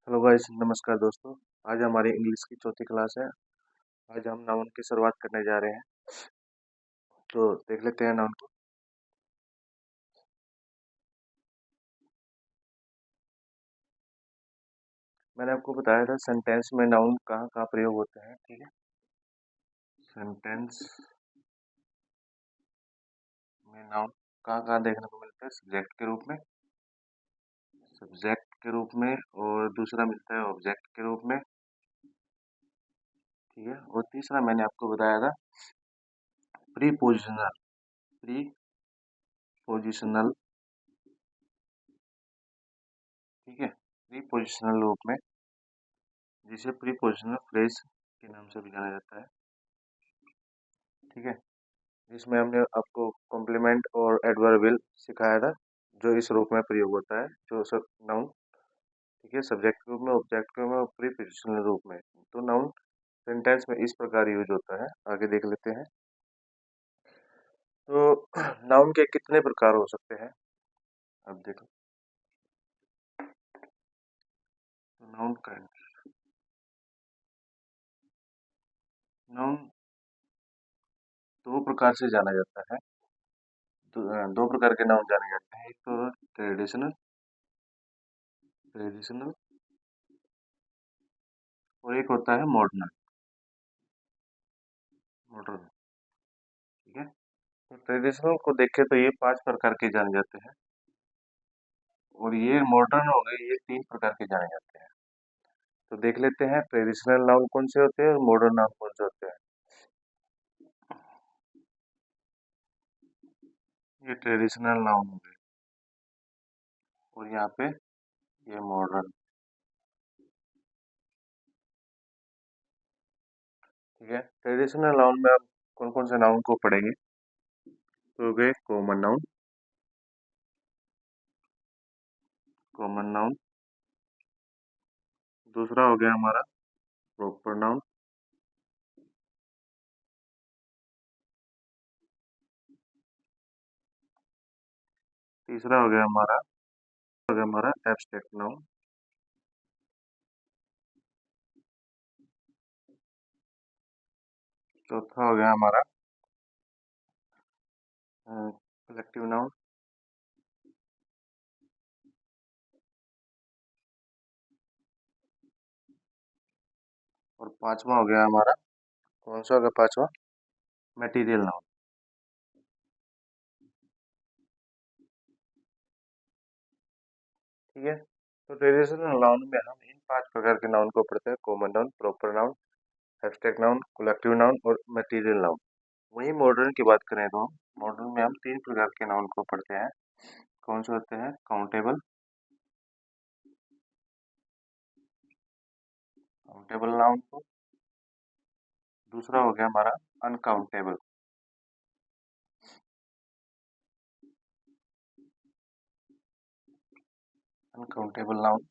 Hello guys, नमस्कार दोस्तों। आज हमारी इंग्लिश की चौथी क्लास है। आज हम नाउन की शुरुआत करने जा रहे हैं। तो देख लेते हैं नाउन को। मैंने आपको बताया था सेंटेंस में नाउन कहाँ कहाँ प्रयोग होते हैं, ठीक है। सेंटेंस में नाउन कहाँ कहाँ देखने को मिलता है? सब्जेक्ट के रूप में, और दूसरा मिलता है ऑब्जेक्ट के रूप में, ठीक है। और तीसरा मैंने आपको बताया था प्रीपोजिशनल प्रीपोजिशनल ठीक है, प्रीपोजिशनल रूप में, जिसे प्रीपोजिशनल फ्रेज के नाम से भी जाना जाता है, ठीक है। जिसमें हमने आपको कॉम्प्लीमेंट और एडवर्बियल सिखाया था, जो इस रूप में प्रयोग होता है, जो सब नाउन, ठीक है, सब्जेक्ट के रूप में, ऑब्जेक्ट के रूप में और प्रीपोजिशनल रूप में। तो नाउन सेंटेंस में इस प्रकार यूज होता है। आगे देख लेते हैं। तो नाउन के कितने प्रकार हो सकते हैं, अब देखो। तो नाउन का नाउन दो प्रकार से जाना जाता है। दो प्रकार के नाउन जाने जाते हैं। एक तो ट्रेडिशनल ट्रेडिशनल और एक होता है मॉडर्न मॉडर्न, ठीक है। तो ट्रेडिशनल को देखें तो ये 5 प्रकार के जाने जाते हैं, और ये मॉडर्न हो गए, ये 3 प्रकार के जाने जाते हैं। तो देख लेते हैं ट्रेडिशनल नाउन कौन से होते हैं और मॉडर्न नाउन कौन से होते हैं। ये ट्रेडिशनल नाउन हो गए, और यहाँ पे ये मॉडर्न, ठीक है। ट्रेडिशनल नाउन में आप कौन कौन से नाउन को पढ़ेंगे? तो हो गए कॉमन नाउन। दूसरा हो गया हमारा प्रॉपर नाउन। तीसरा हो गया हमारा एब्स्ट्रैक्ट नाउन। चौथा हो गया हमारा कलेक्टिव नाउन। और पांचवा हो गया हमारा, कौन सा हो गया पांचवा? मटेरियल नाउन, ठीक है। तो ट्रेडिशनल नाउन में हम इन 5 प्रकार के नाउन को पढ़ते हैं: common noun, proper noun, abstract noun, collective noun और मटेरियल नाउन। वहीं मॉडर्न की बात करें तो मॉडर्न में हम 3 प्रकार के नाउन को पढ़ते हैं। कौन से होते हैं? काउंटेबल काउंटेबल नाउन को। दूसरा हो गया हमारा अनकाउंटेबल अनकाउंटेबल नाउन।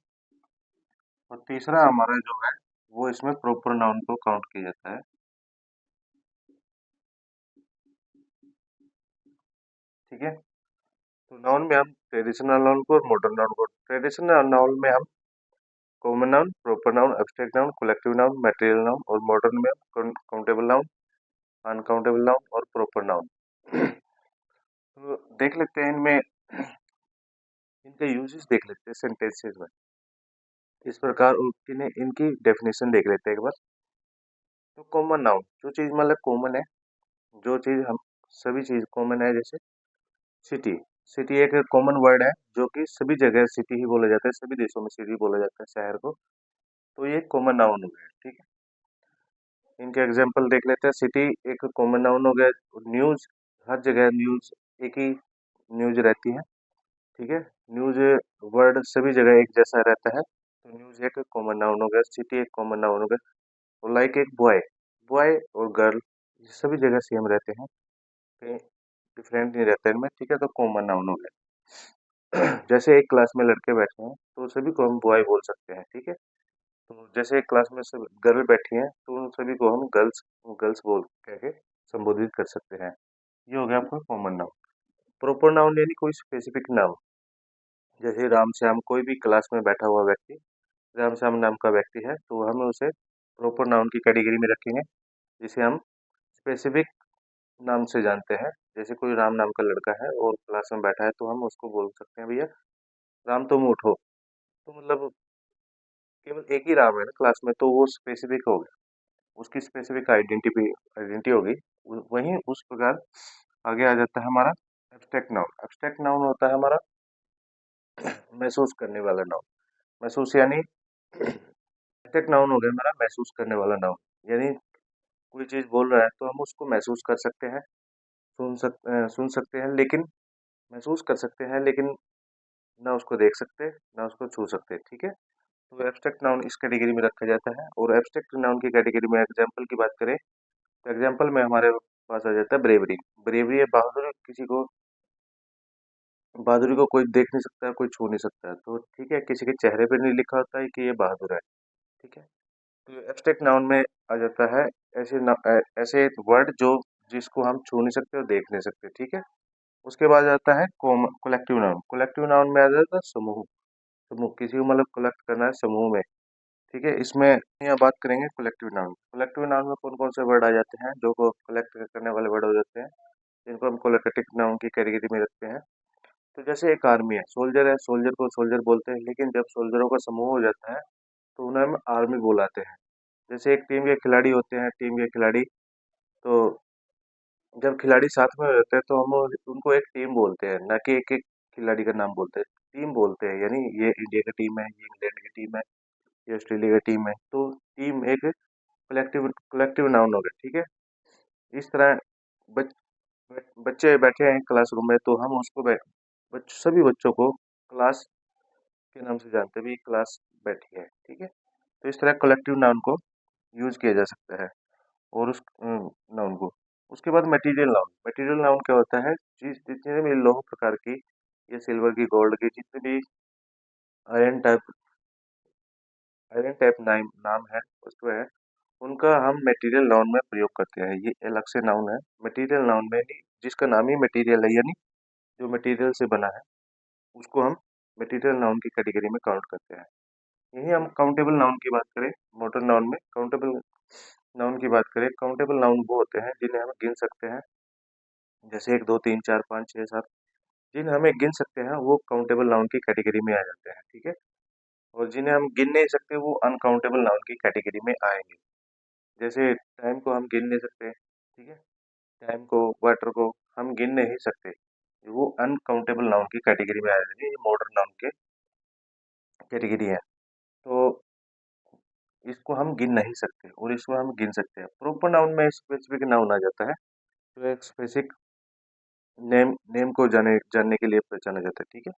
और तीसरा हमारा जो है, वो इसमें प्रॉपर नाउन को काउंट किया जाता है, ठीक है। तो नाउन में हम ट्रेडिशनल नाउन को और मॉडर्न नाउन को, ट्रेडिशनल नाउन में हम common noun, proper noun, abstract noun, collective noun, material noun, और मॉडर्न में हम काउंटेबल नाउन, अनकाउंटेबल नाउन और प्रॉपर नाउन। तो देख लेते हैं इनमें, इनके यूजेस देख लेते हैं सेंटेंसेस में। इस प्रकार इनकी डेफिनेशन देख लेते हैं एक बार। तो कॉमन नाउन, जो चीज मतलब कॉमन है, जो चीज हम सभी चीज कॉमन है, जैसे सिटी। सिटी एक कॉमन वर्ड है, जो कि सभी जगह सिटी ही बोला जाता है, सभी देशों में सिटी बोला जाता है शहर को। तो ये कॉमन नाउन हो गया, ठीक है। इनके एग्जांपल देख लेते हैं। सिटी एक कॉमन नाउन हो गया। न्यूज, हर जगह न्यूज, एक ही न्यूज रहती है, ठीक है। न्यूज वर्ड सभी जगह एक जैसा रहता है, तो न्यूज एक कॉमन नाउन हो गया, सिटी एक कॉमन नाउन हो गया। और लाइक एक बॉय, बॉय और गर्ल सभी जगह सेम रहते हैं, कहीं डिफरेंट नहीं रहता इनमें, ठीक है। तो कॉमन नाउन हो गया। जैसे एक क्लास में लड़के बैठे हैं तो सभी को हम बॉय बोल सकते हैं, ठीक है। तो जैसे एक क्लास में सब गर्ल बैठी हैं तो उन सभी को हम गर्ल्स गर्ल्स बोल कह के संबोधित कर सकते हैं। ये हो गया आपका कॉमन नाउन। प्रॉपर नाउन यानी कोई स्पेसिफिक नाम, जैसे राम श्याम, कोई भी क्लास में बैठा हुआ व्यक्ति, रामश्याम नाम का व्यक्ति है तो हम उसे प्रॉपर नाउन की कैटेगरी में रखेंगे, जिसे हम स्पेसिफिक नाम से जानते हैं। जैसे कोई राम नाम का लड़का है और क्लास में बैठा है तो हम उसको बोल सकते हैं भैया राम तुम उठो। तो मतलब केवल एक ही राम है ना क्लास में, तो वो स्पेसिफिक हो गया, उसकी स्पेसिफिक आइडेंटिटी होगी। वहीं उस प्रकार आगे आ जाता है हमारा एब्स्ट्रैक्ट नाउन। एब्स्ट्रैक्ट नाउन होता है हमारा महसूस करने वाला नाउन। महसूस यानी एब्स्ट्रैक्ट नाउन हो गया हमारा महसूस करने वाला नाउन। यानी कोई चीज बोल रहा है तो हम उसको महसूस कर सकते हैं, सुन सकते हैं, लेकिन महसूस कर सकते हैं, लेकिन ना उसको देख सकते ना उसको छू सकते। ठीक है, तो एब्स्ट्रैक्ट नाउन इस कैटेगरी में रखा जाता है। और एब्स्ट्रैक्ट नाउन की कैटेगरी में एग्जाम्पल की बात करें तो एग्जाम्पल में हमारे पास आ जाता है ब्रेवरी। ब्रेवरी है बहादुरी, बहादुरी को कोई देख नहीं सकता है, कोई छू नहीं सकता है, तो ठीक है, किसी के चेहरे पे नहीं लिखा होता है कि ये बहादुर है। ठीक है, तो एब्स्ट्रैक्ट नाउन में आ जाता है ऐसे वर्ड जो जिसको हम छू नहीं सकते और देख नहीं सकते। ठीक है, उसके बाद आता है कलेक्टिव नाउन। कलेक्टिव नाउन में आ जाता है समूह। समूह किसी को मतलब कलेक्ट करना है समूह में। ठीक है, इसमें यहाँ बात करेंगे कलेक्टिव नाउन। कलेक्टिव नाउन में कौन कौन से वर्ड आ जाते हैं जो को कलेक्ट करने वाले वर्ड हो जाते हैं, जिनको हम कलेक्टिव नाउन की कैटेगरी में रखते हैं। तो जैसे एक आर्मी है, सोल्जर को सोल्जर बोलते हैं, लेकिन जब सोल्जरों का समूह हो जाता है तो उन्हें हम आर्मी बुलाते हैं। जैसे एक टीम के खिलाड़ी होते हैं, टीम के खिलाड़ी, तो जब खिलाड़ी साथ में रहते हैं तो हम उनको एक टीम बोलते हैं, ना कि एक एक खिलाड़ी का नाम बोलते हैं। टीम बोलते हैं, यानी ये इंडिया की टीम है, ये इंग्लैंड की टीम है, ये ऑस्ट्रेलिया की टीम है, तो टीम एक कलेक्टिव कलेक्टिव नाउन हो गया। ठीक है, इस तरह बच, बच्चे बैठे हैं क्लासरूम में तो हम उसको सभी बच्चों को क्लास के नाम से जानते हैं भी क्लास बैठी है। ठीक है, तो इस तरह कलेक्टिव नाउन को यूज किया जा सकता है। और उस नाउन को उसके बाद मटेरियल नाउन। मटेरियल नाउन क्या होता है, जितने भी लौह प्रकार की या सिल्वर की, गोल्ड की, जितने भी आयरन टाइप आयरन टाइप नाम नाम है, वस्तु है, उनका हम मटेरियल नाउन में प्रयोग करते हैं। ये अलग से नाउन है। मटेरियल नाउन में नहीं, जिसका नाम ही मटेरियल है, यानी जो मटेरियल से बना है, उसको हम मटेरियल नाउन की कैटेगरी में काउंट करते हैं। यही हम काउंटेबल नाउन की बात करें, मॉडर्न नाउन में काउंटेबल नाउन की बात करें, काउंटेबल नाउन वो होते हैं जिन्हें हम गिन सकते हैं। जैसे 1 2 3 4 5 6 7, जिन्हें हमें गिन सकते हैं वो काउंटेबल नाउन की कैटेगरी में आ जाते हैं। ठीक है, और जिन्हें हम गिन नहीं सकते वो अनकाउंटेबल नाउन की कैटेगरी में आएंगे। जैसे टाइम को हम गिन नहीं सकते। ठीक है, टाइम को, वाटर को हम गिन नहीं सकते, वो अनकाउंटेबल नाउन की कैटेगरी में आ जाएंगे। ये मॉडर्न नाउन के कैटेगरी है। तो इसको हम गिन नहीं सकते और इसको हम गिन सकते हैं। प्रॉपर नाउन में स्पेसिफिक नाउन आ जाता है, तो एक स्पेसिफिक नेम को जानने के लिए पहचाना जाता है। ठीक है,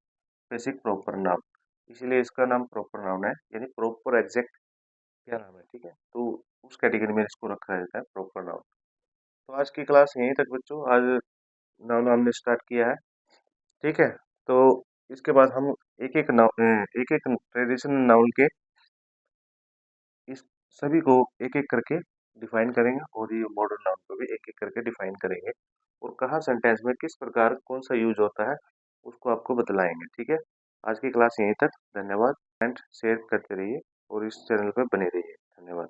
बेसिक प्रॉपर नाउन, इसीलिए इसका नाम प्रॉपर नाउन है, यानी प्रॉपर एग्जैक्ट क्या नाम है। ठीक है, तो उस कैटेगरी में इसको रखा जाता है प्रॉपर नाउन। तो आज की क्लास यहीं तक बच्चों, आज नाउन हमने स्टार्ट किया है। ठीक है, तो इसके बाद हम एक एक ट्रेडिशनल नाउन के इस सभी को एक एक करके डिफाइन करेंगे, और ये मॉडर्न नाउन को भी एक एक करके डिफाइन करेंगे, और कहाँ सेंटेंस में किस प्रकार कौन सा यूज होता है उसको आपको बतलाएंगे। ठीक है, आज की क्लास यहीं तक। धन्यवाद। एंड शेयर करते रहिए और इस चैनल पर बने रहिए। धन्यवाद।